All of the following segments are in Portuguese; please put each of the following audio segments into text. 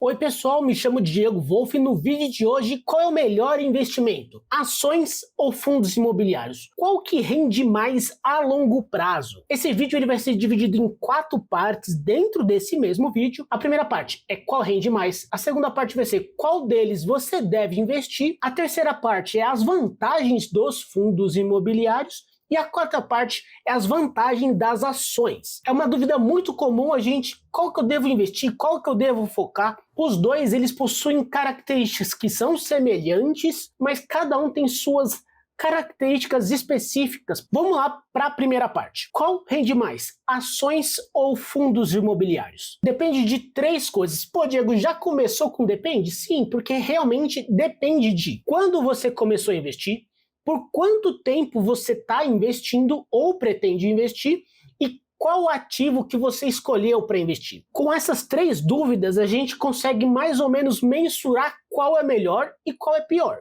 Oi pessoal, me chamo Diego Wolff e no vídeo de hoje qual é o melhor investimento? Ações ou fundos imobiliários? Qual que rende mais a longo prazo? Esse vídeo ele vai ser dividido em 4 partes dentro desse mesmo vídeo. A primeira parte é qual rende mais, a segunda parte vai ser qual deles você deve investir, a terceira parte é as vantagens dos fundos imobiliários, e a quarta parte é as vantagens das ações. É uma dúvida muito comum a gente, qual que eu devo investir, qual que eu devo focar. Os dois, eles possuem características que são semelhantes, mas cada um tem suas características específicas. Vamos lá para a primeira parte. Qual rende mais? Ações ou fundos imobiliários? Depende de 3 coisas. Pô, Diego, já começou com depende? Sim, porque realmente depende de quando você começou a investir, por quanto tempo você está investindo ou pretende investir e qual ativo que você escolheu para investir. Com essas 3 dúvidas, a gente consegue mais ou menos mensurar qual é melhor e qual é pior.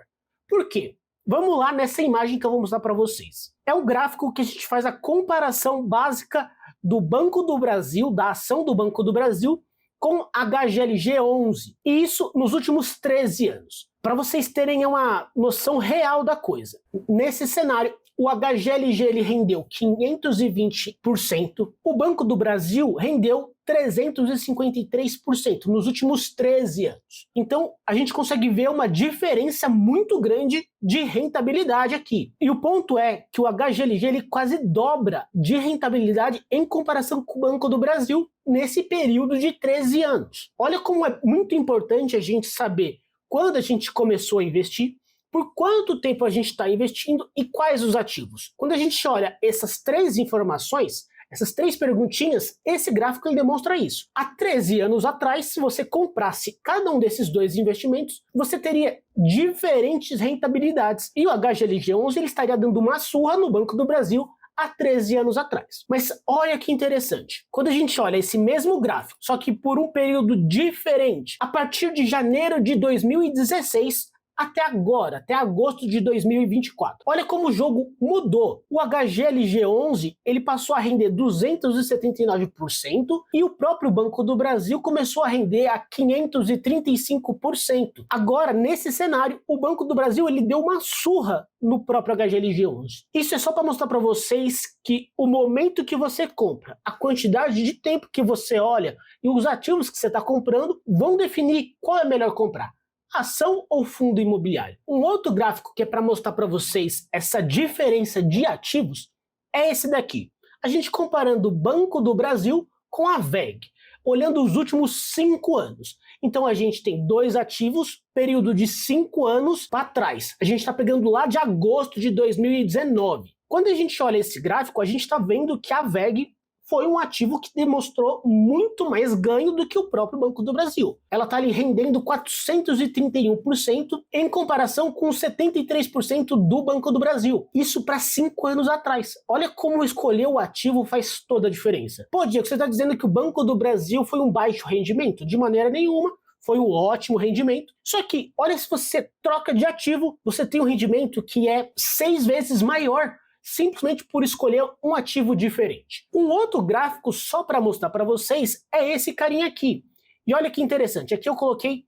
Por quê? Vamos lá nessa imagem que eu vou mostrar para vocês. É um gráfico que a gente faz a comparação básica do Banco do Brasil, da ação do Banco do Brasil, com HGLG11, e isso nos últimos 13 anos. Para vocês terem uma noção real da coisa, nesse cenário, o HGLG ele rendeu 520%, o Banco do Brasil rendeu 353% nos últimos 13 anos. Então, a gente consegue ver uma diferença muito grande de rentabilidade aqui. E o ponto é que o HGLG ele quase dobra de rentabilidade em comparação com o Banco do Brasil nesse período de 13 anos. Olha como é muito importante a gente saber quando a gente começou a investir, por quanto tempo a gente está investindo e quais os ativos. Quando a gente olha essas 3 informações, essas 3 perguntinhas, esse gráfico ele demonstra isso. Há 13 anos atrás, se você comprasse cada um desses 2 investimentos, você teria diferentes rentabilidades. E o HGLG11 ele estaria dando uma surra no Banco do Brasil há 13 anos atrás. Mas olha que interessante, quando a gente olha esse mesmo gráfico, só que por um período diferente, a partir de janeiro de 2016, até agora, até agosto de 2024. Olha como o jogo mudou. O HGLG11 ele passou a render 279% e o próprio Banco do Brasil começou a render a 535%. Agora, nesse cenário, o Banco do Brasil ele deu uma surra no próprio HGLG11. Isso é só para mostrar para vocês que o momento que você compra, a quantidade de tempo que você olha e os ativos que você está comprando vão definir qual é melhor comprar. Ação ou fundo imobiliário? Um outro gráfico que é para mostrar para vocês essa diferença de ativos é esse daqui. A gente comparando o Banco do Brasil com a WEG, olhando os últimos 5 anos. Então a gente tem 2 ativos, período de 5 anos para trás. A gente está pegando lá de agosto de 2019. Quando a gente olha esse gráfico, a gente está vendo que a WEG foi um ativo que demonstrou muito mais ganho do que o próprio Banco do Brasil. Ela está ali rendendo 431% em comparação com 73% do Banco do Brasil. Isso para 5 anos atrás. Olha como escolher o ativo faz toda a diferença. Pô, Diego, você está dizendo que o Banco do Brasil foi um baixo rendimento? De maneira nenhuma. Foi um ótimo rendimento. Só que, olha, se você troca de ativo, você tem um rendimento que é 6 vezes maior, simplesmente por escolher um ativo diferente. Um outro gráfico só para mostrar para vocês é esse carinha aqui. E olha que interessante, aqui eu coloquei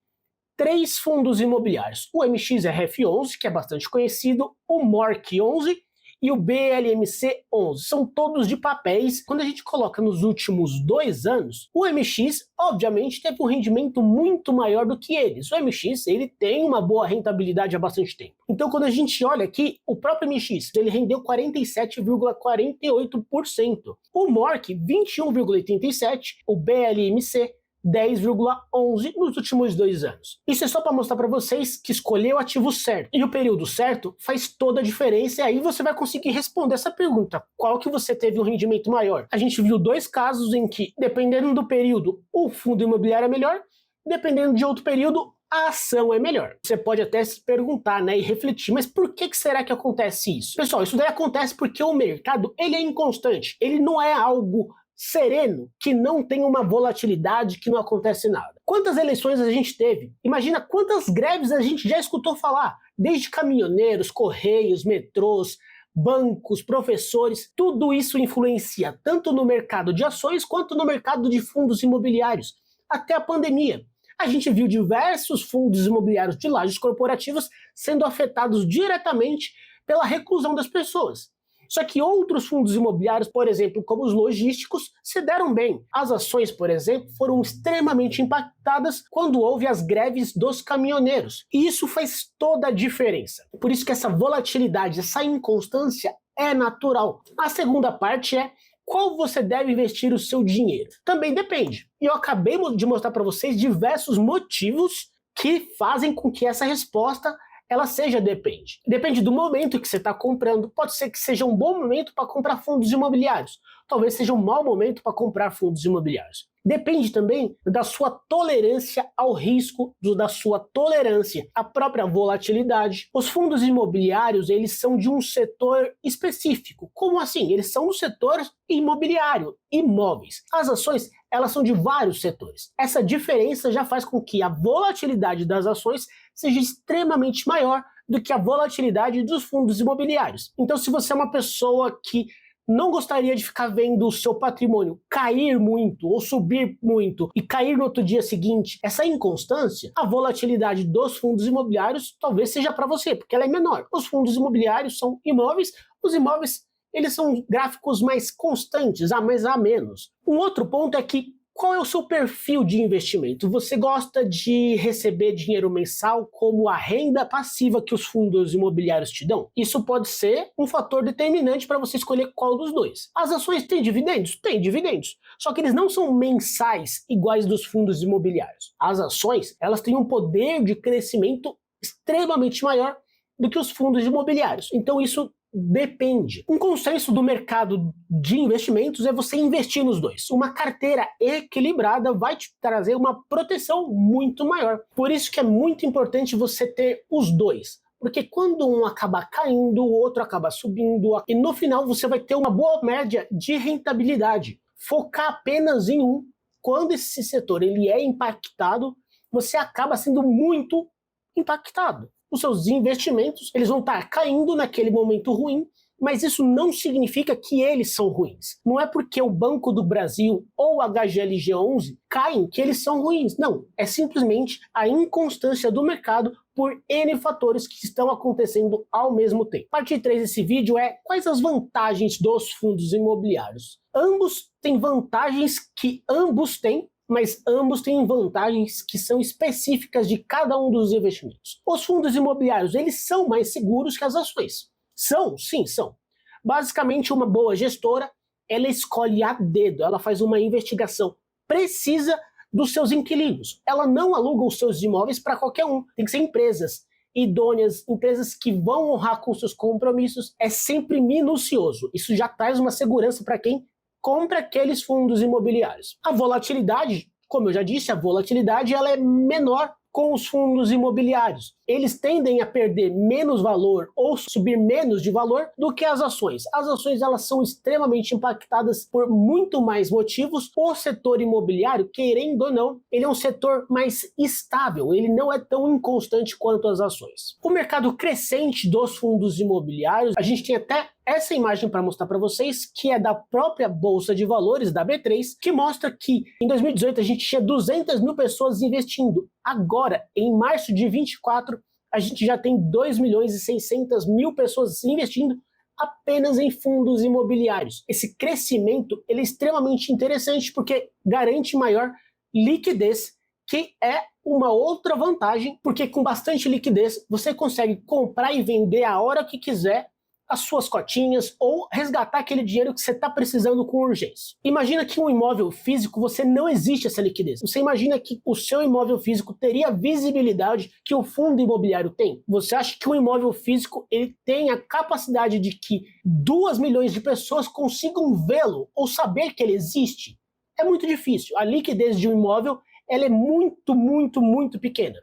3 fundos imobiliários. O MXRF11, que é bastante conhecido, o MORC11 e o BLMC11. São todos de papéis. Quando a gente coloca nos últimos 2 anos, o MX, obviamente, teve um rendimento muito maior do que eles. O MX, ele tem uma boa rentabilidade há bastante tempo. Então, quando a gente olha aqui, o próprio MX, ele rendeu 47,48%. O MORC, 21,87%. O BLMC, 10,11 nos últimos 2 anos. Isso é só para mostrar para vocês que escolher o ativo certo e o período certo faz toda a diferença, e aí você vai conseguir responder essa pergunta: qual que você teve um rendimento maior? A gente viu 2 casos em que, dependendo do período, o fundo imobiliário é melhor, dependendo de outro período, a ação é melhor. Você pode até se perguntar, né, e refletir, mas por que será que acontece isso? Pessoal, isso daí acontece porque o mercado ele é inconstante, ele não é algo sereno, que não tem uma volatilidade, que não acontece nada. Quantas eleições a gente teve? Imagina quantas greves a gente já escutou falar, desde caminhoneiros, correios, metrôs, bancos, professores, tudo isso influencia tanto no mercado de ações quanto no mercado de fundos imobiliários. Até a pandemia. a gente viu diversos fundos imobiliários de lajes corporativas sendo afetados diretamente pela reclusão das pessoas. Só que outros fundos imobiliários, por exemplo, como os logísticos, se deram bem. As ações, por exemplo, foram extremamente impactadas quando houve as greves dos caminhoneiros. E isso faz toda a diferença. Por isso que essa volatilidade, essa inconstância é natural. A segunda parte é: qual você deve investir o seu dinheiro? Também depende. E eu acabei de mostrar para vocês diversos motivos que fazem com que essa resposta ela seja depende. Depende do momento que você está comprando. Pode ser que seja um bom momento para comprar fundos imobiliários. Talvez seja um mau momento para comprar fundos imobiliários. Depende também da sua tolerância ao risco, da sua tolerância à própria volatilidade. Os fundos imobiliários, eles são de um setor específico. Como assim? Eles são do setor imobiliário, imóveis. As ações, elas são de vários setores. Essa diferença já faz com que a volatilidade das ações seja extremamente maior do que a volatilidade dos fundos imobiliários. Então, se você é uma pessoa que não gostaria de ficar vendo o seu patrimônio cair muito ou subir muito e cair no outro dia seguinte, essa inconstância, a volatilidade dos fundos imobiliários talvez seja para você, porque ela é menor. Os fundos imobiliários são imóveis, os imóveis eles são gráficos mais constantes, a mais a menos. Um outro ponto é que qual é o seu perfil de investimento? Você gosta de receber dinheiro mensal como a renda passiva que os fundos imobiliários te dão? Isso pode ser um fator determinante para você escolher qual dos dois. As ações têm dividendos? Têm dividendos. Só que eles não são mensais iguais dos fundos imobiliários. As ações, elas têm um poder de crescimento extremamente maior do que os fundos imobiliários. Então isso depende. Um consenso do mercado de investimentos é você investir nos dois. Uma carteira equilibrada vai te trazer uma proteção muito maior. Por isso que é muito importante você ter os dois. Porque quando um acaba caindo, o outro acaba subindo, e no final você vai ter uma boa média de rentabilidade. Focar apenas em um, quando esse setor ele é impactado, você acaba sendo muito impactado. Os seus investimentos eles vão estar caindo naquele momento ruim, mas isso não significa que eles são ruins. Não é porque o Banco do Brasil ou o HGLG11 caem que eles são ruins. Não, é simplesmente a inconstância do mercado por N fatores que estão acontecendo ao mesmo tempo. Parte 3 desse vídeo é: quais as vantagens dos fundos imobiliários? Ambos têm vantagens que ambos têm, mas ambos têm vantagens que são específicas de cada um dos investimentos. Os fundos imobiliários, eles são mais seguros que as ações. São? Sim, são. Basicamente, uma boa gestora, ela escolhe a dedo, ela faz uma investigação precisa dos seus inquilinos. Ela não aluga os seus imóveis para qualquer um. Tem que ser empresas idôneas, empresas que vão honrar com seus compromissos. É sempre minucioso. Isso já traz uma segurança para quem compra aqueles fundos imobiliários. A volatilidade, como eu já disse, a volatilidade ela é menor com os fundos imobiliários. Eles tendem a perder menos valor ou subir menos de valor do que as ações. As ações elas são extremamente impactadas por muito mais motivos. O setor imobiliário, querendo ou não, ele é um setor mais estável, ele não é tão inconstante quanto as ações. O mercado crescente dos fundos imobiliários, a gente tem até essa imagem para mostrar para vocês, que é da própria Bolsa de Valores, da B3, que mostra que em 2018 a gente tinha 200 mil pessoas investindo. Agora, em março de 24, a gente já tem 2.600.000 pessoas investindo apenas em fundos imobiliários. Esse crescimento ele é extremamente interessante porque garante maior liquidez, que é uma outra vantagem, porque com bastante liquidez você consegue comprar e vender a hora que quiser as suas cotinhas ou resgatar aquele dinheiro que você está precisando com urgência. Imagina que um imóvel físico você não existe essa liquidez. Você imagina que o seu imóvel físico teria a visibilidade que o fundo imobiliário tem? Você acha que um imóvel físico ele tem a capacidade de que 2 milhões de pessoas consigam vê-lo ou saber que ele existe? É muito difícil. A liquidez de um imóvel ela é muito, muito, muito pequena.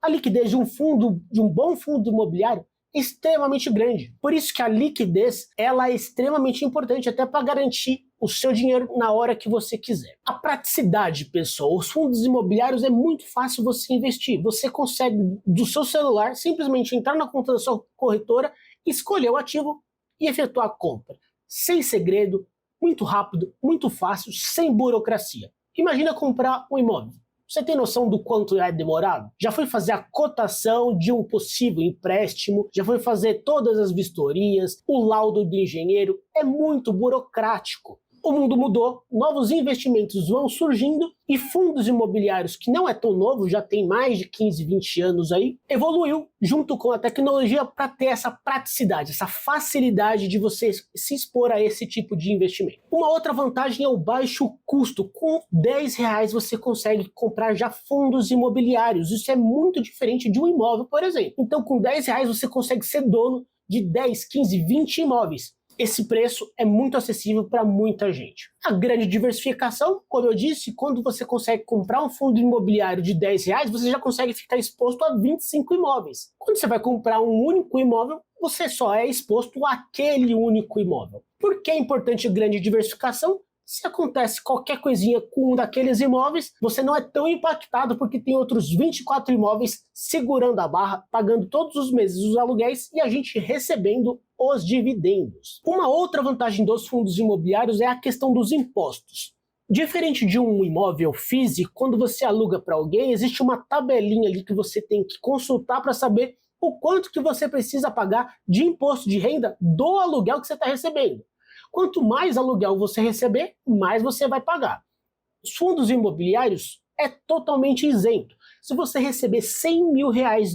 A liquidez de um bom fundo imobiliário extremamente grande. Por isso que a liquidez ela é extremamente importante até para garantir o seu dinheiro na hora que você quiser. A praticidade, pessoal, os fundos imobiliários é muito fácil você investir. Você consegue do seu celular simplesmente entrar na conta da sua corretora, escolher o ativo e efetuar a compra. Sem segredo, muito rápido, muito fácil, sem burocracia. Imagina comprar um imóvel. Você tem noção do quanto é demorado? Já foi fazer a cotação de um possível empréstimo, já foi fazer todas as vistorias, o laudo do engenheiro, é muito burocrático. O mundo mudou, novos investimentos vão surgindo e fundos imobiliários, que não é tão novo, já tem mais de 15, 20 anos aí, evoluiu junto com a tecnologia para ter essa praticidade, essa facilidade de você se expor a esse tipo de investimento. Uma outra vantagem é o baixo custo. Com R$10 você consegue comprar já fundos imobiliários. Isso é muito diferente de um imóvel, por exemplo. Então com R$10 você consegue ser dono de 10, 15, 20 imóveis. Esse preço é muito acessível para muita gente. A grande diversificação, como eu disse, quando você consegue comprar um fundo imobiliário de R$10, você já consegue ficar exposto a 25 imóveis. Quando você vai comprar um único imóvel, você só é exposto àquele único imóvel. Por que é importante a grande diversificação? Se acontece qualquer coisinha com um daqueles imóveis, você não é tão impactado porque tem outros 24 imóveis segurando a barra, pagando todos os meses os aluguéis e a gente recebendo os dividendos. Uma outra vantagem dos fundos imobiliários é a questão dos impostos. Diferente de um imóvel físico, quando você aluga para alguém, existe uma tabelinha ali que você tem que consultar para saber o quanto que você precisa pagar de imposto de renda do aluguel que você está recebendo. Quanto mais aluguel você receber, mais você vai pagar. Os fundos imobiliários é totalmente isento. Se você receber R$100 mil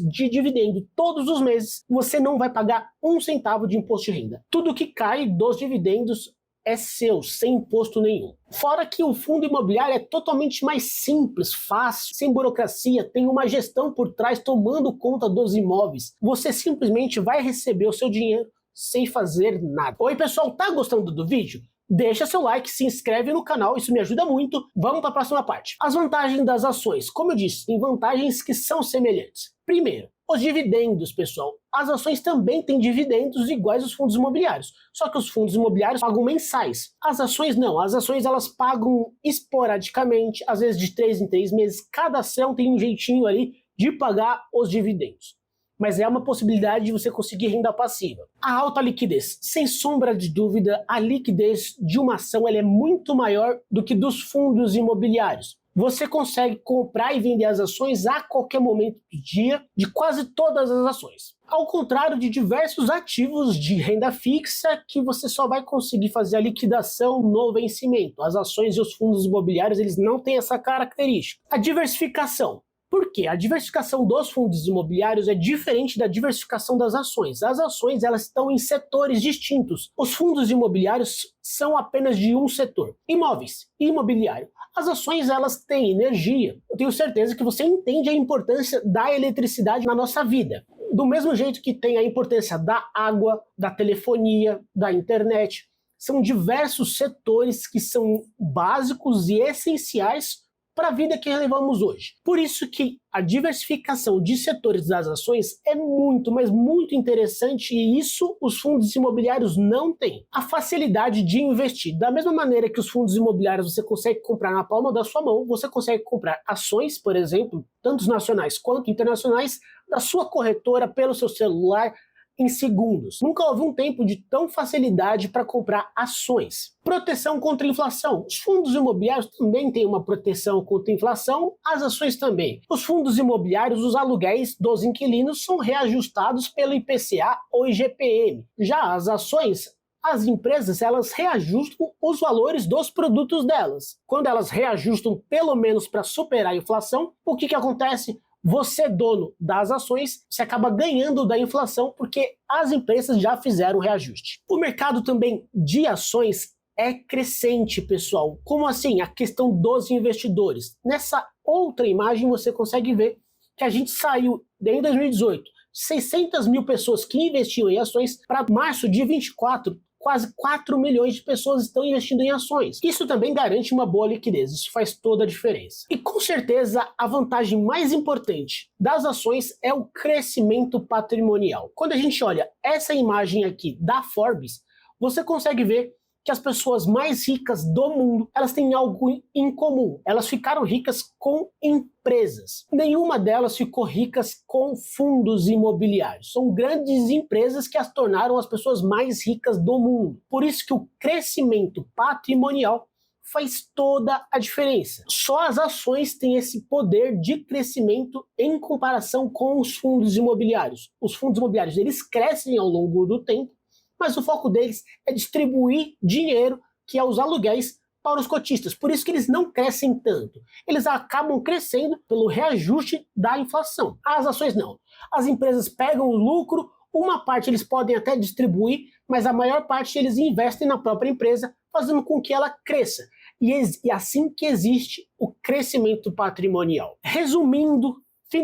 de dividendo todos os meses, você não vai pagar um centavo de imposto de renda. Tudo que cai dos dividendos é seu, sem imposto nenhum. Fora que o fundo imobiliário é totalmente mais simples, fácil, sem burocracia, tem uma gestão por trás tomando conta dos imóveis. Você simplesmente vai receber o seu dinheiro sem fazer nada. Oi pessoal, tá gostando do vídeo? Deixa seu like, se inscreve no canal, isso me ajuda muito. Vamos para a próxima parte. As vantagens das ações. Como eu disse, tem vantagens que são semelhantes. Primeiro, os dividendos, pessoal. As ações também têm dividendos iguais aos fundos imobiliários, só que os fundos imobiliários pagam mensais. As ações não, as ações elas pagam esporadicamente, às vezes de 3 em 3 meses. Cada ação tem um jeitinho ali de pagar os dividendos. Mas é uma possibilidade de você conseguir renda passiva. A alta liquidez. Sem sombra de dúvida, a liquidez de uma ação ela é muito maior do que dos fundos imobiliários. Você consegue comprar e vender as ações a qualquer momento do dia, de quase todas as ações. Ao contrário de diversos ativos de renda fixa, que você só vai conseguir fazer a liquidação no vencimento. As ações e os fundos imobiliários eles não têm essa característica. A diversificação. Por quê? A diversificação dos fundos imobiliários é diferente da diversificação das ações. As ações elas estão em setores distintos. Os fundos imobiliários são apenas de um setor. Imóveis, imobiliário. As ações elas têm energia. Eu tenho certeza que você entende a importância da eletricidade na nossa vida. Do mesmo jeito que tem a importância da água, da telefonia, da internet. São diversos setores que são básicos e essenciais para a vida que levamos hoje. Por isso que a diversificação de setores das ações é muito, mas muito interessante e isso os fundos imobiliários não têm. A facilidade de investir. Da mesma maneira que os fundos imobiliários você consegue comprar na palma da sua mão, você consegue comprar ações, por exemplo, tanto nacionais quanto internacionais, da sua corretora pelo seu celular, em segundos. Nunca houve um tempo de tão facilidade para comprar ações. Proteção contra a inflação. Os fundos imobiliários também têm uma proteção contra a inflação, as ações também. Os fundos imobiliários, os aluguéis dos inquilinos são reajustados pelo IPCA ou IGPM. Já as ações, as empresas elas reajustam os valores dos produtos delas. Quando elas reajustam pelo menos para superar a inflação, o que acontece? Você, dono das ações, você acaba ganhando da inflação porque as empresas já fizeram reajuste. O mercado também de ações é crescente, pessoal. Como assim? A questão dos investidores. Nessa outra imagem você consegue ver que a gente saiu, em 2018, 600 mil pessoas que investiam em ações para março de 24, quase 4 milhões de pessoas estão investindo em ações. Isso também garante uma boa liquidez, isso faz toda a diferença. E com certeza a vantagem mais importante das ações é o crescimento patrimonial. Quando a gente olha essa imagem aqui da Forbes, você consegue ver que as pessoas mais ricas do mundo, elas têm algo em comum. Elas ficaram ricas com empresas. Nenhuma delas ficou ricas com fundos imobiliários. São grandes empresas que as tornaram as pessoas mais ricas do mundo. Por isso que o crescimento patrimonial faz toda a diferença. Só as ações têm esse poder de crescimento em comparação com os fundos imobiliários. Os fundos imobiliários, eles crescem ao longo do tempo, mas o foco deles é distribuir dinheiro, que é os aluguéis, para os cotistas. Por isso que eles não crescem tanto. Eles acabam crescendo pelo reajuste da inflação. As ações não. As empresas pegam o lucro, uma parte eles podem até distribuir, mas a maior parte eles investem na própria empresa, fazendo com que ela cresça. E assim que existe o crescimento patrimonial. Resumindo,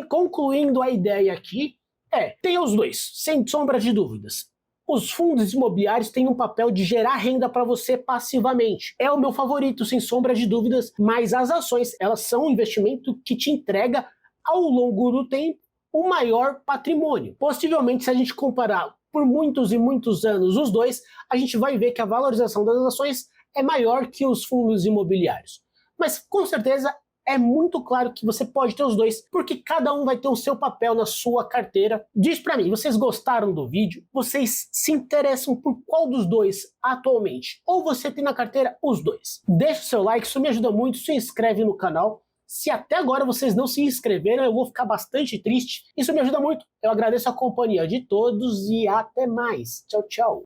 concluindo a ideia aqui, tem os dois, sem sombra de dúvidas. Os fundos imobiliários têm um papel de gerar renda para você passivamente. É o meu favorito, sem sombra de dúvidas, mas as ações, elas são um investimento que te entrega, ao longo do tempo, o maior patrimônio. Possivelmente, se a gente comparar por muitos e muitos anos os dois, a gente vai ver que a valorização das ações é maior que os fundos imobiliários. Mas, com certeza, é muito claro que você pode ter os dois, porque cada um vai ter o seu papel na sua carteira. Diz pra mim, vocês gostaram do vídeo? Vocês se interessam por qual dos dois atualmente? Ou você tem na carteira os dois? Deixa o seu like, isso me ajuda muito, se inscreve no canal. Se até agora vocês não se inscreveram, eu vou ficar bastante triste. Isso me ajuda muito. Eu agradeço a companhia de todos e até mais. Tchau, tchau.